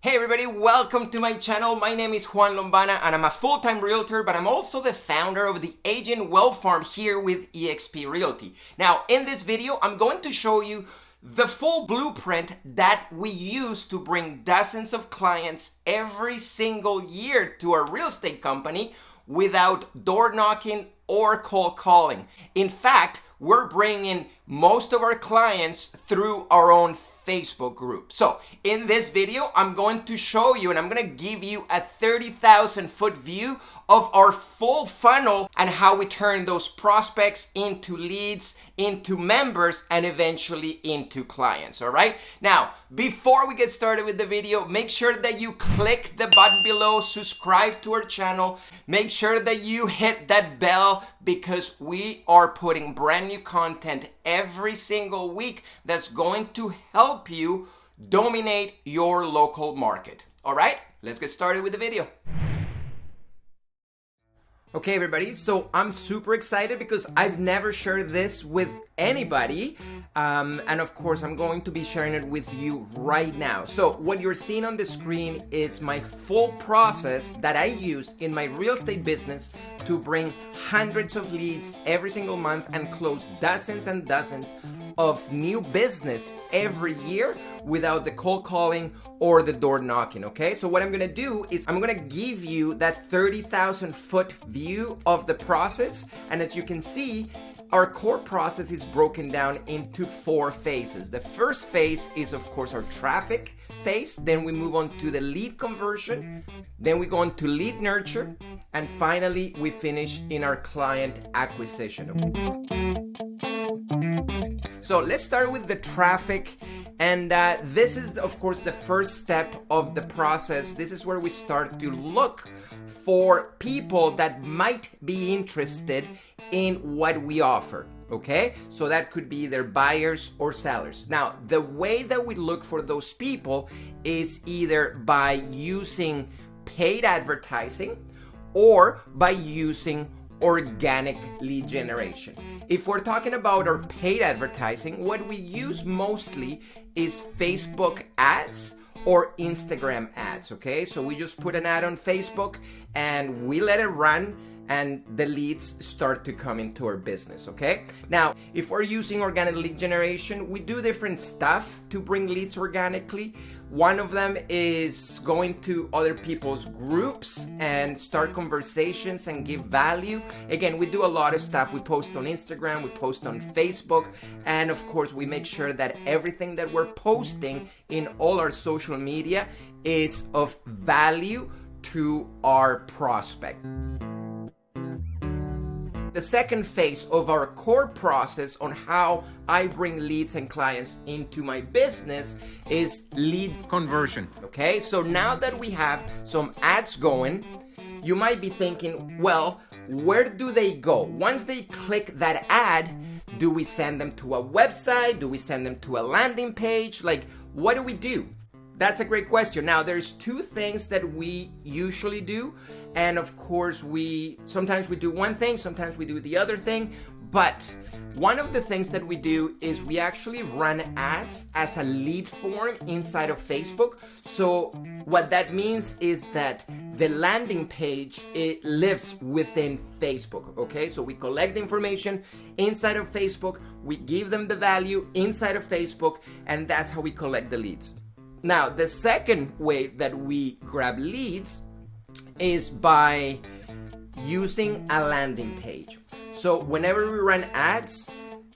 Hey everybody, welcome to my channel. My name is Juan Lombana and I'm a full-time realtor, but I'm also the founder of the Agent Wealth Farm here with eXp Realty. Now, in this video, I'm going to show you the full blueprint that we use to bring dozens of clients every single year to our real estate company without door knocking or cold calling. In fact, we're bringing most of our clients through our own Facebook group. So in this video, I'm going to show you and I'm going to give you a 30,000 foot view of our full funnel and how we turn those prospects into leads, into members, and eventually into clients. All right. Now, before we get started with the video, make sure that you click the button below, subscribe to our channel, make sure that you hit that bell because we are putting brand new content every single week that's going to help you dominate your local market. All right, let's get started with the video. Okay, everybody, so I'm super excited because I've never shared this with anybody. And of course, I'm going to be sharing it with you right now. So what you're seeing on the screen is my full process that I use in my real estate business to bring hundreds of leads every single month and close dozens and dozens of new business every year without the cold calling or the door knocking. Okay, so what I'm gonna do is I'm gonna give you that 30,000 foot view of the process, and as you can see, our core process is broken down into 4 phases. The first phase is, of course, our traffic phase. Then we move on to the lead conversion. Then we go on to lead nurture. And finally, we finish in our client acquisition. So let's start with the traffic. And this is, of course, the first step of the process. This is where we start to look for people that might be interested in what we offer. Okay, so that could be either buyers or sellers. Now, the way that we look for those people is either by using paid advertising or by using organic lead generation. If we're talking about our paid advertising, what we use mostly is Facebook ads or Instagram ads. Okay, so we just put an ad on Facebook and we let it run and the leads start to come into our business. Okay, now if we're using organic lead generation, we do different stuff to bring leads organically. One of them is going to other people's groups and start conversations and give value. Again, we do a lot of stuff. We post on Instagram, we post on Facebook, and of course we make sure that everything that we're posting in all our social media is of value to our prospect. The second phase of our core process on how I bring leads and clients into my business is lead conversion. Okay, so now that we have some ads going, you might be thinking, well, where do they go? Once they click that ad, do we send them to a website? Do we send them to a landing page? Like, what do we do? That's a great question. Now, there's 2 things that we usually do. And of course, sometimes we do one thing, sometimes we do the other thing. But one of the things that we do is we actually run ads as a lead form inside of Facebook. So what that means is that the landing page, it lives within Facebook. Okay, so we collect the information inside of Facebook, we give them the value inside of Facebook, and that's how we collect the leads. Now, the second way that we grab leads is by using a landing page. So whenever we run ads,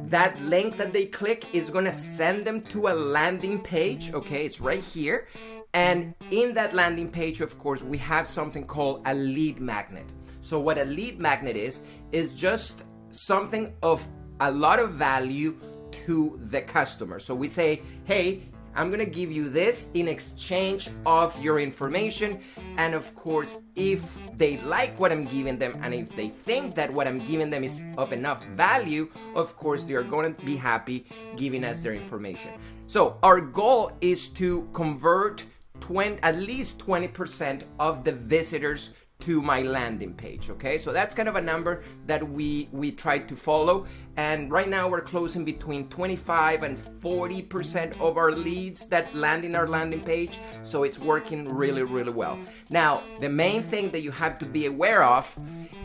that link that they click is gonna send them to a landing page. Okay, it's right here. And in that landing page, of course, we have something called a lead magnet. So what a lead magnet is just something of a lot of value to the customer. So we say, hey, I'm gonna give you this in exchange of your information. And of course, if they like what I'm giving them and if they think that what I'm giving them is of enough value, of course, they're gonna be happy giving us their information. So our goal is to convert at least 20% of the visitors to my landing page. Okay, so that's kind of a number that we try to follow, and right now we're closing between 25 and 40% of our leads that land in our landing page, so it's working really well. Now, the main thing that you have to be aware of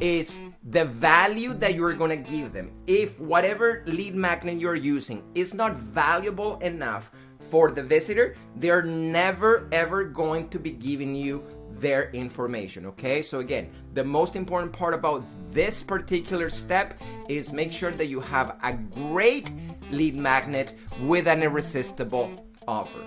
is the value that you're going to give them. If whatever lead magnet you're using is not valuable enough for the visitor, they're never ever going to be giving you their information. Okay, so again, the most important part about this particular step is make sure that you have a great lead magnet with an irresistible offer.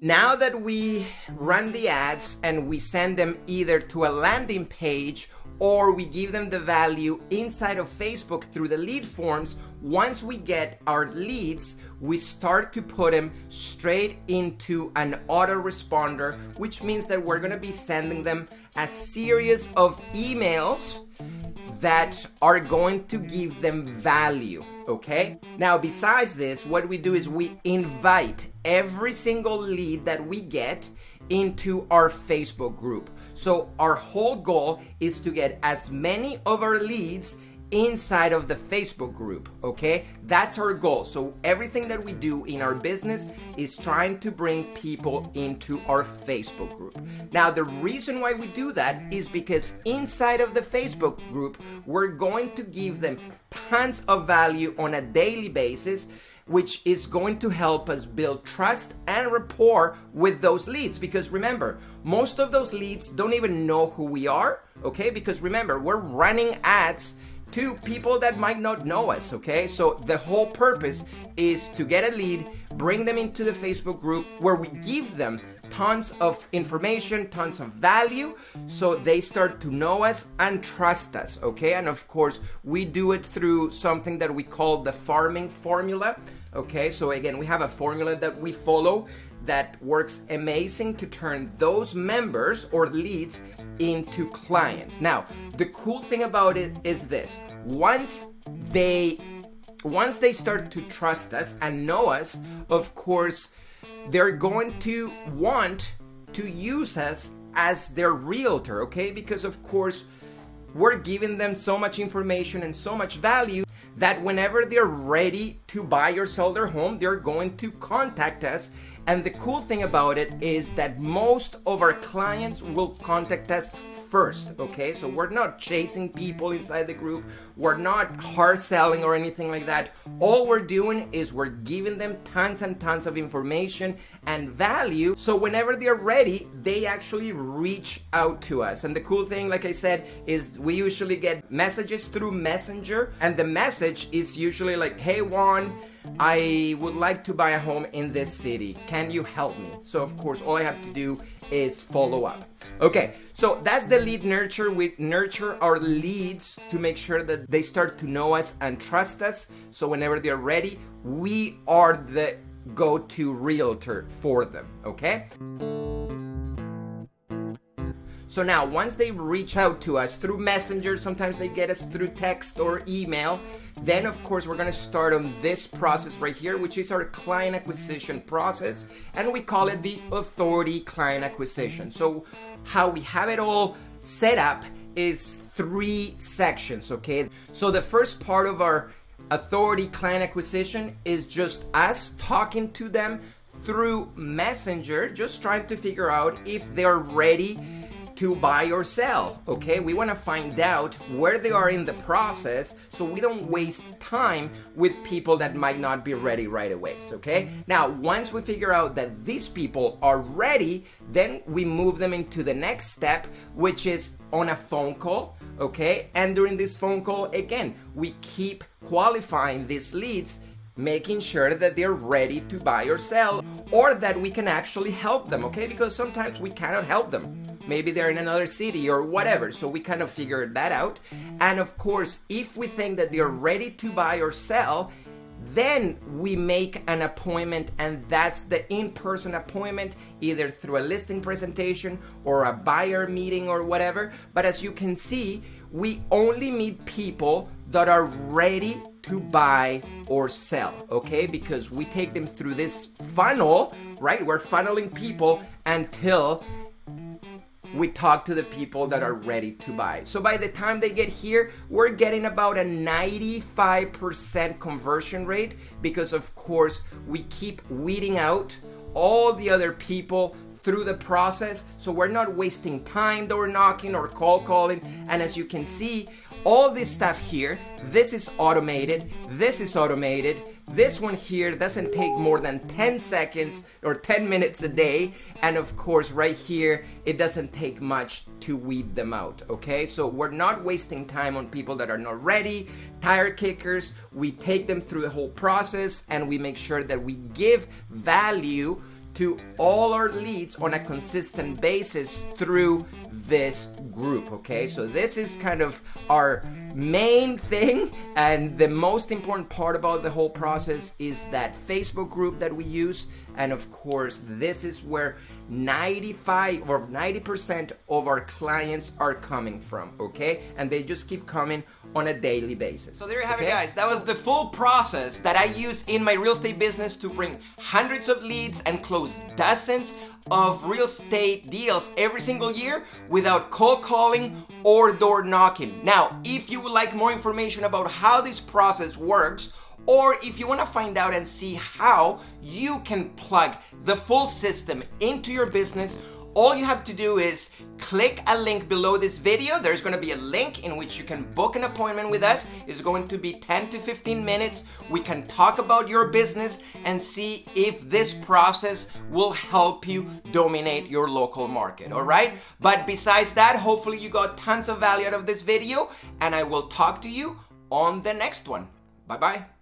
Now that we run the ads and we send them either to a landing page or we give them the value inside of Facebook through the lead forms, once we get our leads, we start to put them straight into an autoresponder, which means that we're going to be sending them a series of emails that are going to give them value. Okay, now besides this, what we do is we invite every single lead that we get into our Facebook group. So our whole goal is to get as many of our leads inside of the Facebook group. Okay, that's our goal. So everything that we do in our business is trying to bring people into our Facebook group. Now, the reason why we do that is because inside of the Facebook group, we're going to give them tons of value on a daily basis, which is going to help us build trust and rapport with those leads. Because remember, most of those leads don't even know who we are, okay? Because remember, we're running ads to people that might not know us, okay? So the whole purpose is to get a lead, bring them into the Facebook group where we give them tons of information, tons of value, so they start to know us and trust us, okay? And of course, we do it through something that we call the farming formula, okay? So again, we have a formula that we follow that works amazing to turn those members or leads into clients. Now, the cool thing about it is this: once they start to trust us and know us, of course, they're going to want to use us as their realtor, okay? Because of course, we're giving them so much information and so much value that whenever they're ready to buy or sell their home, they're going to contact us. And the cool thing about it is that most of our clients will contact us first, okay? So we're not chasing people inside the group. We're not hard selling or anything like that. All we're doing is we're giving them tons and tons of information and value. So whenever they're ready, they actually reach out to us. And the cool thing, like I said, is we usually get messages through Messenger. And the message is usually like, hey, Juan, I would like to buy a home in this city. Can you help me? So of course, all I have to do is follow up. Okay, so that's the lead nurture. We nurture our leads to make sure that they start to know us and trust us. So whenever they're ready, we are the go-to realtor for them, okay? So now, once they reach out to us through Messenger, sometimes they get us through text or email, then of course we're going to start on this process right here, which is our client acquisition process, and we call it the authority client acquisition. So how we have it all set up is 3 sections, okay? So the first part of our authority client acquisition is just us talking to them through Messenger, just trying to figure out if they're ready to buy or sell, okay? We want to find out where they are in the process so we don't waste time with people that might not be ready right away, okay? Now, once we figure out that these people are ready, then we move them into the next step, which is on a phone call, okay? And during this phone call, again, we keep qualifying these leads, making sure that they're ready to buy or sell, or that we can actually help them, okay? Because sometimes we cannot help them. Maybe they're in another city or whatever, so we kind of figured that out. And of course, if we think that they're ready to buy or sell, then we make an appointment, and that's the in-person appointment, either through a listing presentation or a buyer meeting or whatever. But as you can see, we only meet people that are ready to buy or sell, okay? Because we take them through this funnel, right? We're funneling people until we talk to the people that are ready to buy. So by the time they get here, we're getting about a 95% conversion rate because of course we keep weeding out all the other people through the process, so we're not wasting time door knocking or cold calling. And as you can see, all this stuff here, this is automated, this is automated, this one here doesn't take more than 10 seconds or 10 minutes a day, and of course right here it doesn't take much to weed them out. Okay, so we're not wasting time on people that are not ready, tire kickers. We take them through the whole process and we make sure that we give value to all our leads on a consistent basis through this group. Okay, so this is kind of our main thing, and the most important part about the whole process is that Facebook group that we use. And of course this is where 95 or 90% of our clients are coming from. Okay, and they just keep coming on a daily basis. So there you have it, guys. That was the full process that I use in my real estate business to bring hundreds of leads and close dozens of real estate deals every single year without cold calling or door knocking. Now, if you would like more information about how this process works, or if you want to find out and see how you can plug the full system into your business, all you have to do is click a link below this video. There's going to be a link in which you can book an appointment with us. It's going to be 10 to 15 minutes. We can talk about your business and see if this process will help you dominate your local market. All right? But besides that, hopefully you got tons of value out of this video, and I will talk to you on the next one. Bye-bye.